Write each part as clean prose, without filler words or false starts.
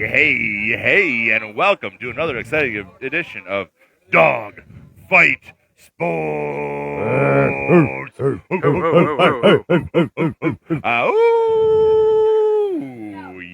Hey, and welcome to another exciting edition of Dog Fight Sports.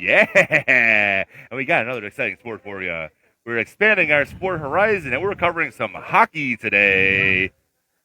Yeah. And we got another exciting sport for you. We're expanding our sport horizon, and we're covering some hockey today.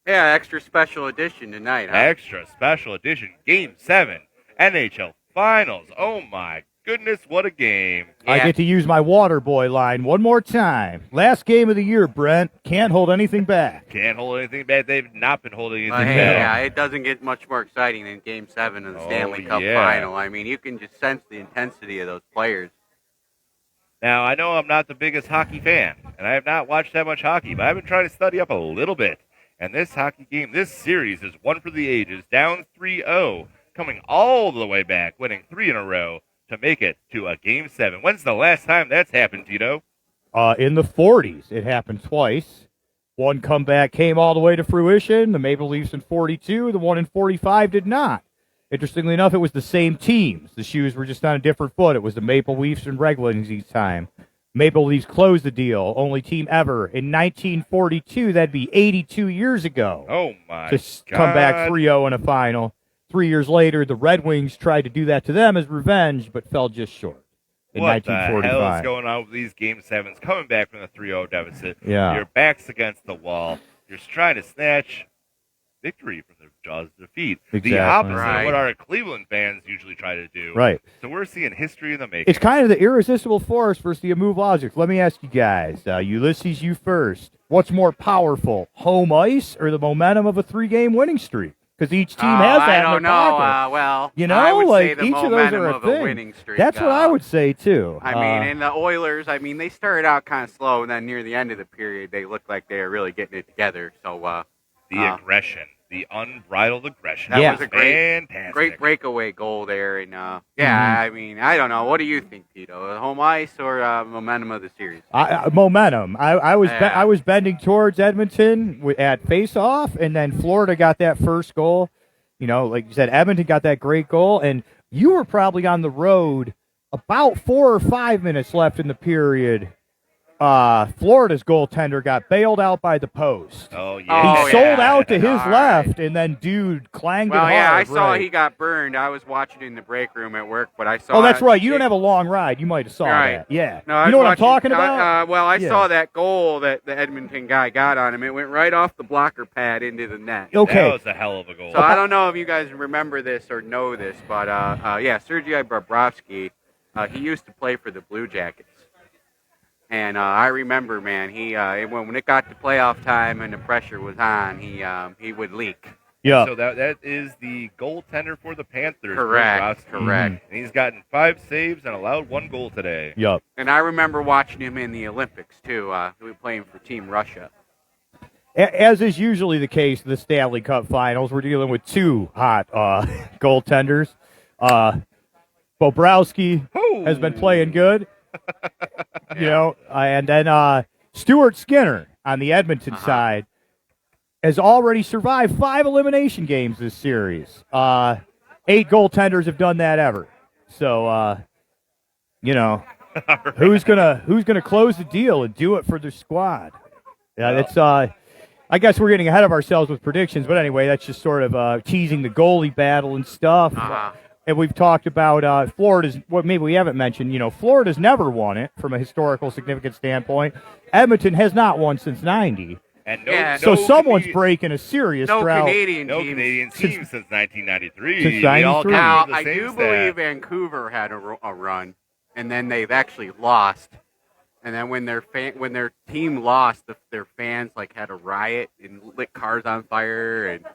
Yeah, extra special edition tonight, huh? Extra special edition, Game 7, NHL Finals. Oh, my goodness, what a game. Yeah. I get to use my water boy line one more time. Last game of the year, Brent. Can't hold anything back. Can't hold anything back. They've not been holding anything back. Yeah, it doesn't get much more exciting than Game 7 of the Stanley Cup Final. I mean, you can just sense the intensity of those players. Now, I know I'm not the biggest hockey fan, and I have not watched that much hockey, but I've been trying to study up a little bit. And this hockey game, this series is one for the ages, down 3-0, coming all the way back, winning 3 in a row to make it to a Game 7. When's the last time that's happened, Tito? In the 40s. It happened twice. One comeback came all the way to fruition. The Maple Leafs in 42. The one in 45 did not. Interestingly enough, it was the same teams. The shoes were just on a different foot. It was the Maple Leafs and Red Wings each time. Maple Leafs closed the deal. Only team ever. In 1942, that'd be 82 years ago. Oh, my God. To come back 3-0 in a final. 3 years later, the Red Wings tried to do that to them as revenge, but fell just short in 1945. What the hell is going on with these Game 7s? Coming back from the 3-0 deficit. Yeah. Your back's against the wall. You're trying to snatch victory from the jaws of defeat. Exactly. The opposite of what our Cleveland fans usually try to do. Right. So we're seeing history in the making. It's kind of the irresistible force versus the immovable object. Let me ask you guys, Ulysses, you first. What's more powerful, home ice or the momentum of a 3-game winning streak? Because each team has that. I don't know. Well, you know, I would like say the each of those are a thing. Winning streak. That's what I would say too. I mean, and the Oilers. I mean, they started out kind of slow, and then near the end of the period, they looked like they were really getting it together. So the aggression. The unbridled aggression. That was a great breakaway goal there. And, I mean, I don't know. What do you think, Tito? Home ice or momentum of the series? Momentum. I was bending towards Edmonton at face-off, and then Florida got that first goal. You know, like you said, Edmonton got that great goal, and you were probably on the road about 4 or 5 minutes left in the period. Florida's goaltender got bailed out by the post. Oh, yeah. He sold out to his left, and then dude clanged it hard. Well, yeah, I saw he got burned. I was watching in the break room at work, but I saw... Oh, that's right. You don't have a long ride. You might have saw that. Yeah. No, you know what I'm talking about? I saw that goal that the Edmonton guy got on him. It went right off the blocker pad into the net. Okay. That was a hell of a goal. So I don't know if you guys remember this or know this, but, Sergei Bobrovsky, he used to play for the Blue Jackets. And I remember, man, he when it got to playoff time and the pressure was on, he would leak. Yeah. So that is the goaltender for the Panthers. Correct. And he's gotten 5 saves and allowed 1 goal today. Yep. And I remember watching him in the Olympics too. He was playing for Team Russia. As is usually the case in the Stanley Cup Finals, we're dealing with 2 hot goaltenders. Bobrovsky has been playing good. You know, and then Stuart Skinner on the Edmonton side has already survived 5 elimination games this series. 8 goaltenders have done that ever. So, you know, who's gonna close the deal and do it for the squad? Yeah, that's. I guess we're getting ahead of ourselves with predictions, but anyway, that's just sort of teasing the goalie battle and stuff. And we've talked about Florida's, what maybe we haven't mentioned, you know, Florida's never won it from a historical significance standpoint. Edmonton has not won since 90. And someone's breaking a serious drought. Canadian teams since 1993. Since 93. Now, I do believe Vancouver had a run, and then they've actually lost. And then when their team lost, their fans like had a riot and lit cars on fire, and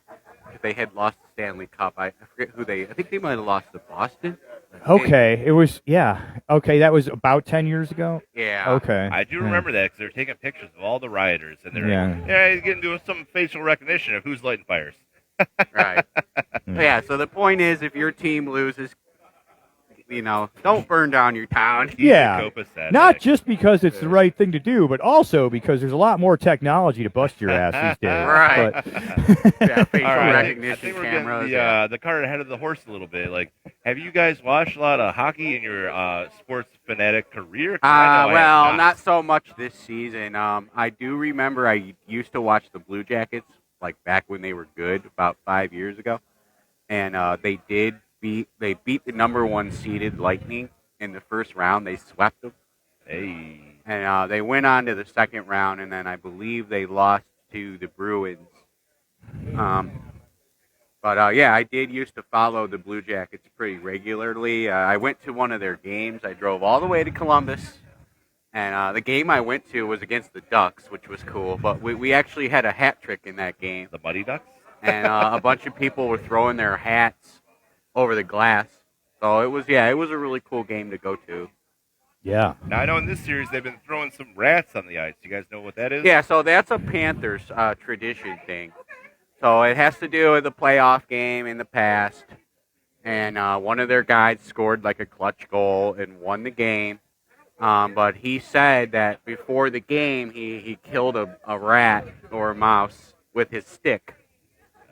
they had lost the Stanley Cup. I forget who I think they might have lost to Boston. Okay, okay, that was about 10 years ago? Yeah. Okay. I do remember that because they're taking pictures of all the rioters, and they're getting to some facial recognition of who's lighting fires. Right. Yeah, so the point is, if your team loses, don't burn down your town. Yeah, copacetic. not just because it's the right thing to do, but also because there's a lot more technology to bust your ass these days. Right. But, Yeah, facial All right, recognition I think we're cameras. getting the cart ahead of the horse a little bit. Like, have you guys watched a lot of hockey in your sports fanatic career? 'Cause I know I Well, have not so much this season. I do remember I used to watch the Blue Jackets like back when they were good, about 5 years ago, and they beat the #1 seeded Lightning in the first round. They swept them. Hey. And they went on to the second round, and then I believe they lost to the Bruins. But yeah, I did used to follow the Blue Jackets pretty regularly. I went to one of their games. I drove all the way to Columbus, and the game I went to was against the Ducks, which was cool. But we actually had a hat trick in that game. The Muddy Ducks? And a bunch of people were throwing their hats over the glass. So it was a really cool game to go to. yeah. Now, I know in this series they've been throwing some rats on the ice. You guys know what that is? Yeah, so that's a Panthers tradition thing. So it has to do with the playoff game in the past. And one of their guys scored like a clutch goal and won the game. But he said that before the game, he killed a rat or a mouse with his stick.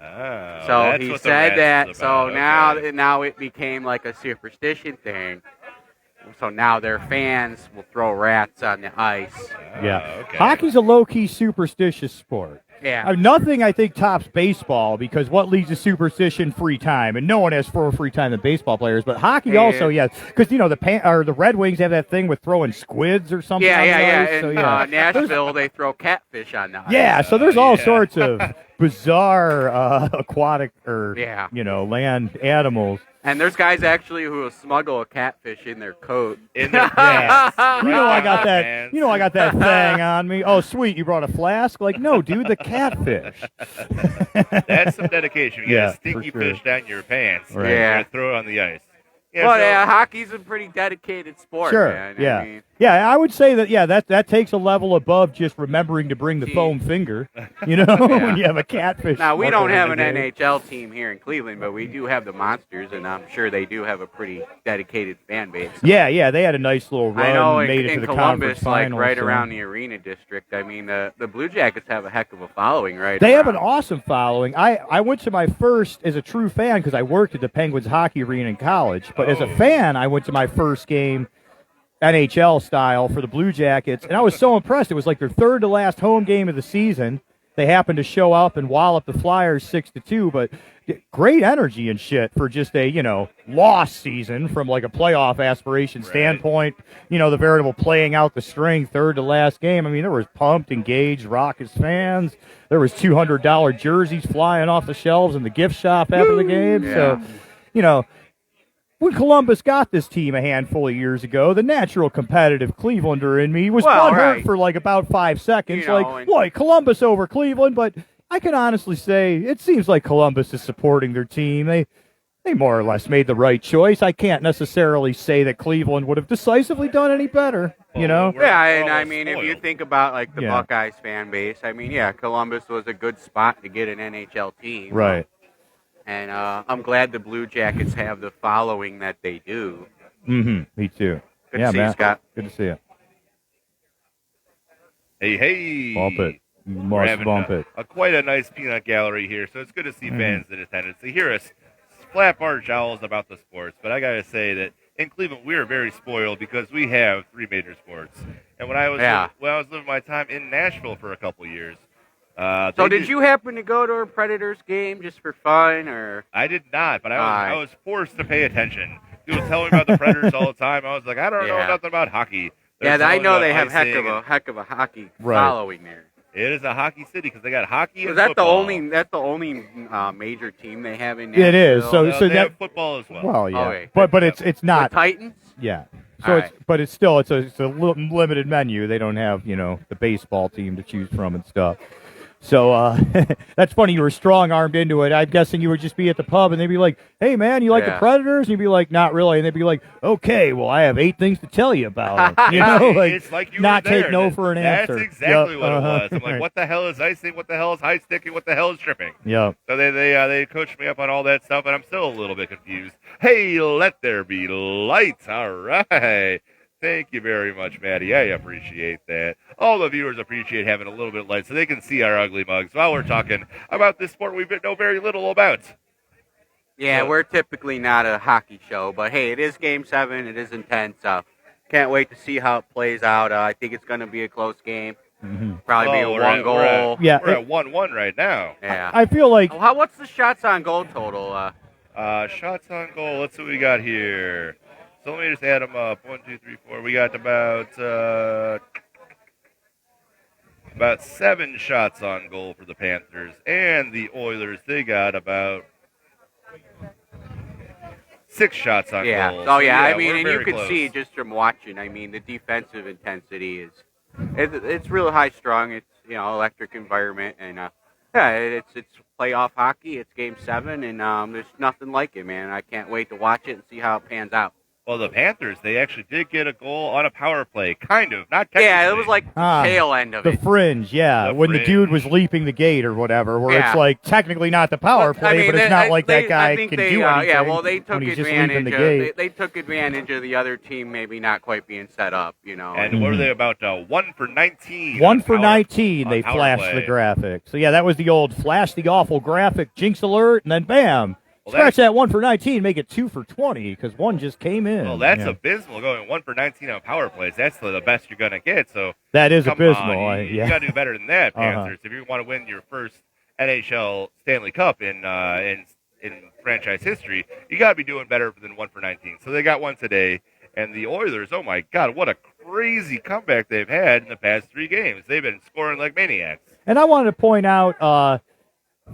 Oh, So that's he what the said rats that. is So about. Okay. now it became like a superstition thing. So now their fans will throw rats on the ice. Yeah. Okay. Hockey's a low-key superstitious sport. Yeah. Nothing, I think, tops baseball because what leads to superstition? Free time, and no one has more free time than baseball players. But hockey also, yes, because the Red Wings have that thing with throwing squids or something. Yeah, on yeah, the yeah. ice, In so, yeah. Nashville, they throw catfish on the ice. Yeah, so there's all yeah. sorts of bizarre aquatic or Yeah. land animals. And there's guys actually who will smuggle a catfish in their coat. In their Yeah. pants. You know I got that. Pants. You know I got that thing on me. Oh, sweet! You brought a flask? Like, no, dude, the catfish. That's some dedication. You Yeah, got a stinky for sure. fish down your pants. Right. You're Yeah. gonna throw it on the ice. Yeah, Well, so- yeah, hockey's a pretty dedicated sport, Sure. man. Yeah. I mean, Yeah, I would say that. Yeah, that takes a level above just remembering to bring the Gee. foam finger. You know, when you have a catfish. now, we smuggling don't have in an the game. NHL team here in Cleveland, but we do have the Monsters, and I'm sure they do have a pretty dedicated fan base. Yeah, they had a nice little run. I know made it in to the Columbus, conference like finals, right so. around the arena district, I mean, the Blue Jackets have a heck of a following, right? They have an around. awesome following. I went to my first as a true fan because I worked at the Penguins hockey arena in college. But as a Oh. fan, I went to my first game, NHL style, for the Blue Jackets, and I was so impressed. It was like their third to last home game of the season. They happened to show up and wallop the Flyers 6-2, but great energy and shit for just a lost season from like a playoff aspiration standpoint. The veritable playing out the string, third to last game. I mean, there was pumped, engaged, raucous fans. There was $200 jerseys flying off the shelves in the gift shop after the game. Yeah. So, when Columbus got this team a handful of years ago, the natural competitive Clevelander in me was Well, butthurt right. for like about 5 seconds. And- What, Columbus over Cleveland? But I can honestly say it seems like Columbus is supporting their team. They more or less made the right choice. I can't necessarily say that Cleveland would have decisively done any better, Well, you know? we're- Yeah, we're and I almost mean, if you spoiled. think about like the Yeah. Buckeyes fan base, I mean, yeah, Columbus was a good spot to get an NHL team. Right. And I'm glad the Blue Jackets have the following that they do. Mm-hmm. Me too. Good yeah, to see you, man. Scott. Good to see you. Hey. Bump it. You We're must having bump it. quite a nice peanut gallery here, so it's good to see Mm-hmm. fans in attendance. They hear us flap our jowls about the sports, but I got to say that in Cleveland we are very spoiled because we have 3 major sports. And when I was living my time in Nashville for a couple years, So they did you happen to go to a Predators game just for fun, or? I did not, but I Alright. was forced to pay attention. People tell me about the Predators all the time. I was like, I don't know Yeah. nothing about hockey. They're Yeah, I telling know about they have icing heck of a hockey Right. following there. It is a hockey city because they got hockey and Is that football. the only major team they have in Nashville? It is. So They that have football as well. well, yeah. Okay. But it's the not. Titans. Yeah. All So but it's still it's a limited menu. They don't have the baseball team to choose from and stuff. So that's funny. You were strong-armed into it. I'm guessing you would just be at the pub, and they'd be like, "Hey, man, you like the Predators?" And you'd be like, "Not really." And they'd be like, "Okay, well, I have 8 things to tell you about them." You know, like, it's like you not were there. take no for an answer. That's exactly what it was. I'm Right. like, what the hell is icing? What the hell is high sticking? What the hell is tripping? Yeah. So they coached me up on all that stuff, and I'm still a little bit confused. Hey, let there be lights. All right. Thank you very much, Maddie. I appreciate that. All the viewers appreciate having a little bit of light so they can see our ugly mugs while we're talking about this sport we know very little about. Yeah, we're typically not a hockey show, but hey, it is Game 7. It is intense. Can't wait to see how it plays out. I think it's going to be a close game. Mm-hmm. Probably be a one goal. Yeah, we're at 1-1 right now. Yeah. I feel like What's the shots on goal total? Shots on goal. Let's see what we got here. So let me just add them up. 1, 2, 3, 4. We got about 7 shots on goal for the Panthers, and the Oilers. They got about 6 shots on goal. Oh, yeah. I we're mean, and you very can close. see just from watching. I mean, the defensive intensity it's real high strung. It's electric environment, and it's playoff hockey. It's Game 7, and there's nothing like it, man. I can't wait to watch it and see how it pans out. Well, the Panthers, they actually did get a goal on a power play, kind of, not technically. Yeah, it was like the tail end of the it. fringe, The when fringe. the dude was leaping the gate or whatever, where it's like technically not the power play, but it's not like that guy can do anything. Yeah, well, they took when he's just leaping advantage the of gate. they took advantage of the other team maybe not quite being set up, And what are they about? 1 for 19. 1 for power- 19, they power flashed play. the graphic. So, yeah, that was the old flash the awful graphic, jinx alert, and then bam. Well, Scratch that 1 for 19, make it 2 for 20, because 1 just came in. Well, that's abysmal, going 1 for 19 on power plays. That's the best you're going to get. So that is come abysmal. on. You got to do better than that, Panthers. If you want to win your first NHL Stanley Cup in franchise history, you got to be doing better than 1 for 19. So they got one today. And the Oilers, oh, my God, what a crazy comeback they've had in the past 3 games. They've been scoring like maniacs. And I wanted to point out,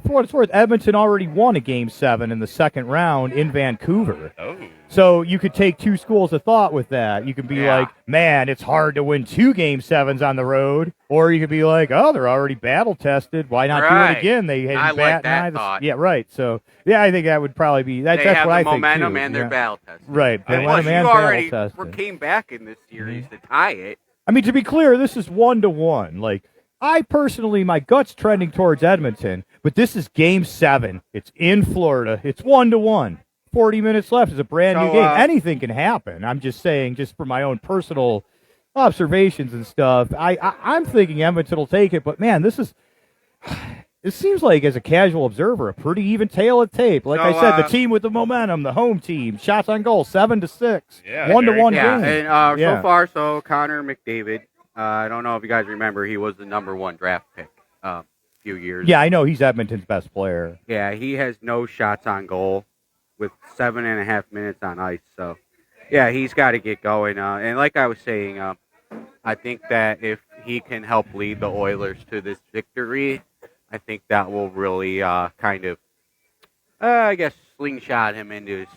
for what it's worth, Edmonton already won a Game 7 in the second round in Vancouver. Oh. So you could take 2 schools of thought with that. You could be like, man, it's hard to win 2 Game 7s on the road. Or you could be like, oh, they're already battle-tested. Why not do it again? They had I like that thought. Yeah, right. So, yeah, I think that would probably be that's they have what the I think, momentum too. and they're battle-tested. Right. They Plus, want you a man already battle-tested. came back in this series to tie it. I mean, to be clear, this is 1-1. Like, I personally, my gut's trending towards Edmonton, but this is Game 7. It's in Florida. It's 1-1. 40 minutes left. It's a brand new game. Anything can happen. I'm just saying, just for my own personal observations and stuff, I'm thinking Edmonton will take it, but man, this seems like, as a casual observer, a pretty even tale of tape. Like I said, the team with the momentum, the home team, shots on goal, 7-6. Yeah, 1-1 yeah, game. and so far, Connor McDavid. I don't know if you guys remember, he was the number 1 draft pick a few years. Yeah, I know he's Edmonton's best player. Yeah, he has no shots on goal with 7.5 minutes on ice. So, yeah, he's got to get going. And like I was saying, I think that if he can help lead the Oilers to this victory, I think that will really kind of, slingshot him into his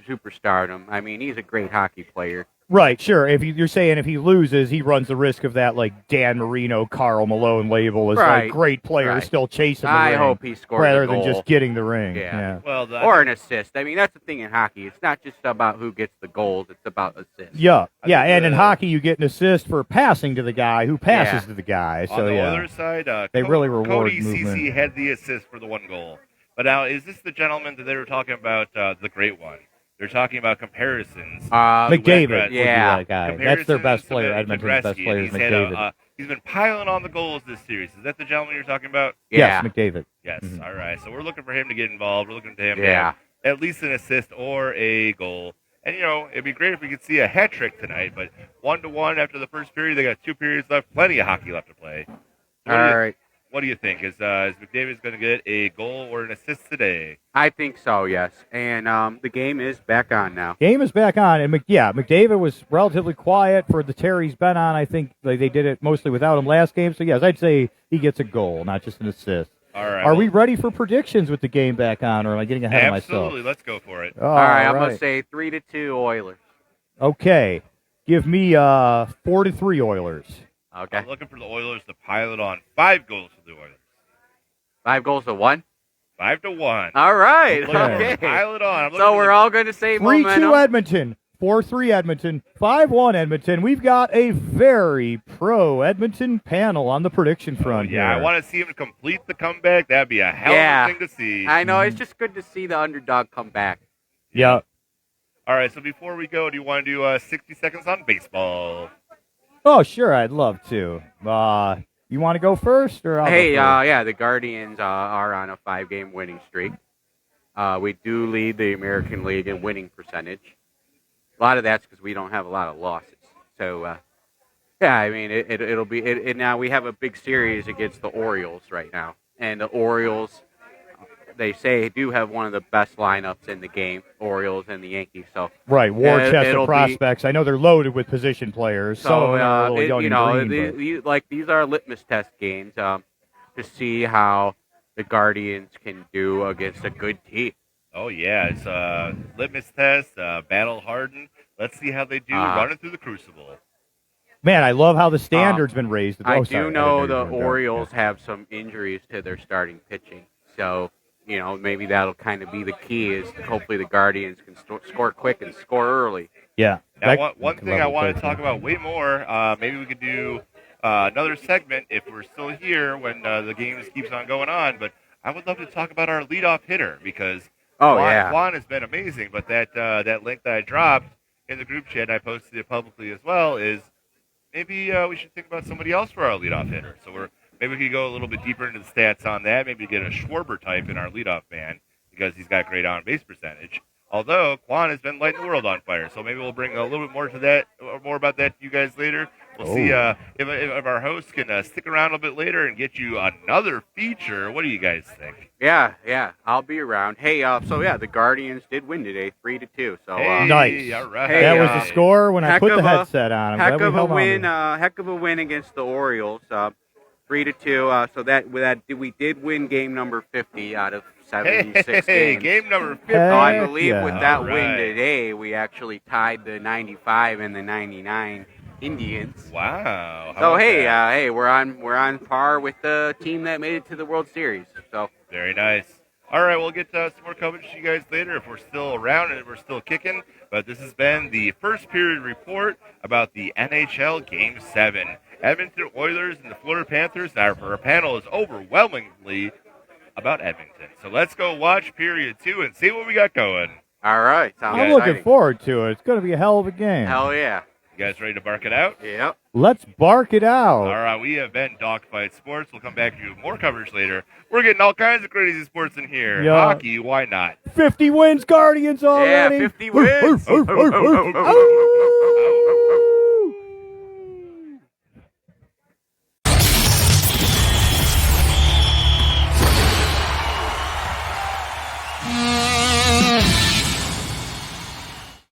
superstardom. I mean, he's a great hockey player. Right, sure. If you're saying if he loses, he runs the risk of that, like, Dan Marino, Carl Malone label as like great players still chasing the ring. I hope he scores rather a than goal. just getting the ring. Yeah. Well, or an assist. I mean, that's the thing in hockey. It's not just about who gets the goals. It's about assists. Yeah, and in hockey, you get an assist for passing to the guy who passes to the guy. So, on the other side, they really reward Cody movement. Ceci had the assist for the 1 goal. But now, is this the gentleman that they were talking about, the great one? They're talking about comparisons. McDavid would be yeah. that guy. That's their best player. to Edmonton's best player is McDavid. He's been piling on the goals this series. Is that the gentleman you're talking about? Yes, McDavid. Yes. All right. So we're looking for him to get involved. We're looking to him to Yeah. have at least an assist or a goal. And, it'd be great if we could see a hat trick tonight. But 1-1 after the first period. They got 2 periods left. Plenty of hockey left to play. So All right. What do you think? Is McDavid going to get a goal or an assist today? I think so, yes. And the game is back on now. Game is back on, and McDavid was relatively quiet for the Terry's been on. I think they did it mostly without him last game. So, yes, I'd say he gets a goal, not just an assist. All right. Are we ready for predictions with the game back on, or am I getting ahead of myself? Absolutely. Let's go for it. All right, I'm going to say 3-2 Oilers. Okay. Give me 4-3 Oilers. Okay. I'm looking for the Oilers to pile it on 5 goals for the Oilers. 5-1. 5-1. All right. Okay. Okay. Pile it on. So we're all going to say 3-2 momentum. Edmonton, 4-3 Edmonton, 5-1 Edmonton. We've got a very pro Edmonton panel on the prediction front Yeah, I here. want to see him complete the comeback. That'd be a hell of a thing to see. I know. It's just good to see the underdog come back. Yeah. All right, so before we go, do you want to do 60 seconds on baseball? Oh, sure, I'd love to. You want to go first, or I'll Hey, go first? yeah, the Guardians are on a 5-game winning streak. We do lead the American League in winning percentage. A lot of that's because we don't have a lot of losses. So, yeah, I mean, it'll be now we have a big series against the Orioles right now, and the Orioles, they say, do have one of the best lineups in the game, Orioles and the Yankees. So Right, war chest it'll of be- prospects. I know they're loaded with position players. Some of them are a little young you and know, green, but- these are litmus test games to see how the Guardians can do against a good team. Oh, yeah, it's litmus test, battle hardened. Let's see how they do running through the crucible. Man, I love how the standard's been raised. I Oh, do sorry, know I didn't the know you were gonna go. Orioles have some injuries to their starting pitching. So, you know, maybe that'll kind of be the key is hopefully the Guardians can score quick and score early. Yeah. Now, one thing I want to talk about way more, maybe we could do another segment if we're still here when the game keeps on going on, but I would love to talk about our leadoff hitter because Juan has been amazing, but that link that I dropped in the group chat, and I posted it publicly as well, is maybe we should think about somebody else for our leadoff hitter. So maybe we could go a little bit deeper into the stats on that. Maybe get a Schwarber type in our leadoff man because he's got great on-base percentage. Although Quan has been lighting the world on fire, so maybe we'll bring a little bit more to that, or more about that to you guys later. We'll see if our hosts can stick around a bit later and get you another feature. What do you guys think? Yeah, I'll be around. Hey, so yeah, the Guardians did win today, 3-2. So Hey, Nice. All right. Hey, That was the score when I heck put the of a- headset on. I'm heck glad we of a held on win, to it. heck of a win against the Orioles, 3-2. So that we did win game number 50 out of 76 Hey, games. game number 50. Heck So I believe yeah. with that All win right. today, we actually tied the 95 and the 99 Indians. Wow. How So about hey, that? hey, we're on par with the team that made it to the World Series. So Very nice. All right, we'll get some more coverage to you guys later if we're still around and if we're still kicking. But this has been the first period report about the NHL Game 7. Edmonton Oilers and the Florida Panthers. Our panel is overwhelmingly about Edmonton. So let's go watch period 2 and see what we got going. all right, sounds I'm exciting. looking forward to it. It's going to be a hell of a game. Hell yeah. You guys ready to bark it out? Yep. Let's bark it All out. right, we have been Dogfight Sports. We'll come back to you with more coverage later. We're getting all kinds of crazy sports in here. Yeah. Hockey, why not? 50 wins, Guardians already. Yeah, 50 wins. Arr, arr, arr, arr, arr.